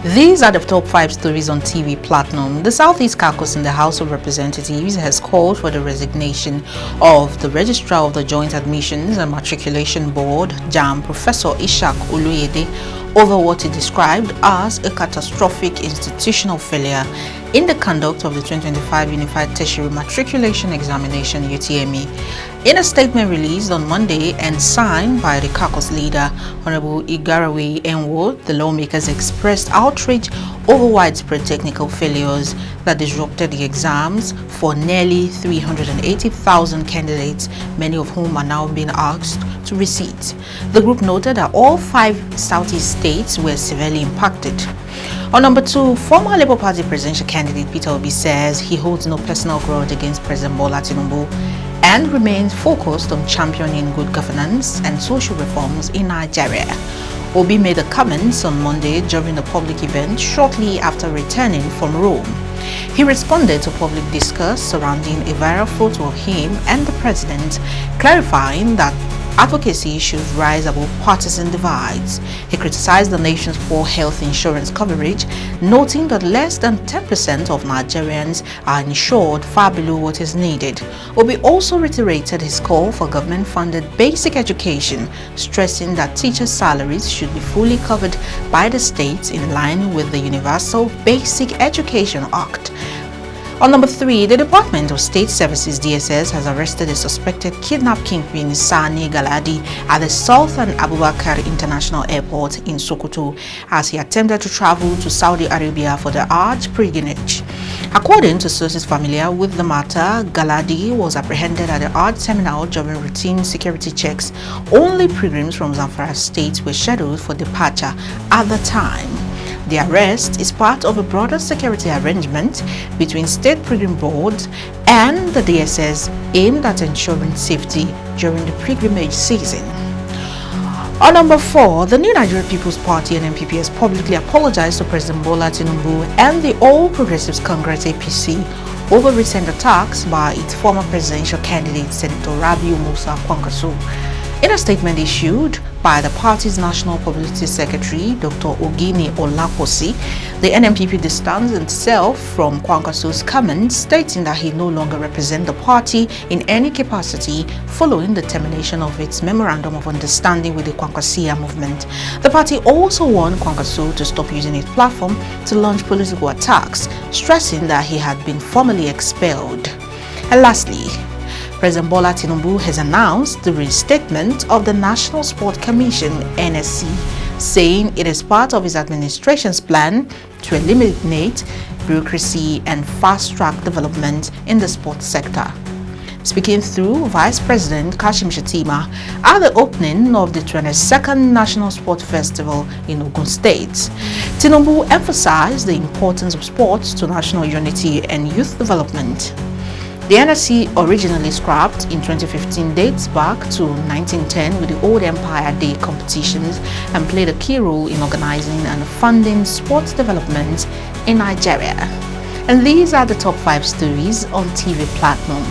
These are the top 5 stories on TV Platinum. The Southeast Caucus in the House of Representatives has called for the resignation of the Registrar of the Joint Admissions and Matriculation Board, JAMB, Professor Ishak Oluyede, over what he described as a catastrophic institutional failure in the conduct of the 2025 Unified Tertiary Matriculation Examination (UTME). In a statement released on Monday and signed by the caucus leader, Honorable Igarawe Enwo, the lawmakers expressed outrage over widespread technical failures that disrupted the exams for nearly 380,000 candidates, many of whom are now being asked to resit. The group noted that all 5 Southeast states were severely impacted. On number 2, former Labour Party presidential candidate Peter Obi says he holds no personal grudge against President Bola Tinubu and remains focused on championing good governance and social reforms in Nigeria. Obi made the comments on Monday during a public event shortly after returning from Rome. He responded to public discourse surrounding a viral photo of him and the president, clarifying that advocacy should rise above partisan divides. He criticized the nation's poor health insurance coverage, noting that less than 10% of Nigerians are insured, far below what is needed. Obi also reiterated his call for government-funded basic education, stressing that teachers' salaries should be fully covered by the states in line with the Universal Basic Education Act. On number 3, the Department of State Services (DSS) has arrested a suspected kidnap kingpin Sani Galadi at the Sultan Abubakar International Airport in Sokoto as he attempted to travel to Saudi Arabia for the Hajj pilgrimage. According to sources familiar with the matter, Galadi was apprehended at the Hajj terminal during routine security checks. Only pilgrims from Zamfara State were scheduled for departure at the time. The arrest is part of a broader security arrangement between state pilgrim boards and the DSS aimed at ensuring safety during the pilgrimage season. On number 4, the New Nigeria People's Party (NNPP) has publicly apologized to President Bola Tinubu and the All Progressives Congress (APC) over recent attacks by its former presidential candidate, Senator Rabiu Musa Kwankwaso. In a statement issued by the party's National Publicity Secretary, Dr. Ogini Olaposi, the NNPP distanced itself from Kwankwaso's comments, stating that he no longer represents the party in any capacity following the termination of its Memorandum of Understanding with the Kwankwasia movement. The party also warned Kwankwaso to stop using its platform to launch political attacks, stressing that he had been formally expelled. And lastly, President Bola Tinubu has announced the reinstatement of the National Sport Commission (NSC), saying it is part of his administration's plan to eliminate bureaucracy and fast-track development in the sports sector. Speaking through Vice President Kashim Shettima at the opening of the 22nd National Sport Festival in Ogun State, Tinubu emphasized the importance of sports to national unity and youth development. The NSC, originally scrapped in 2015, dates back to 1910 with the Old Empire Day competitions and played a key role in organizing and funding sports development in Nigeria. And these are the top 5 stories on TV Platinum.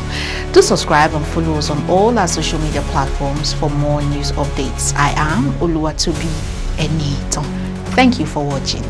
Do subscribe and follow us on all our social media platforms for more news updates. I am Oluwatobi Eniton. Thank you for watching.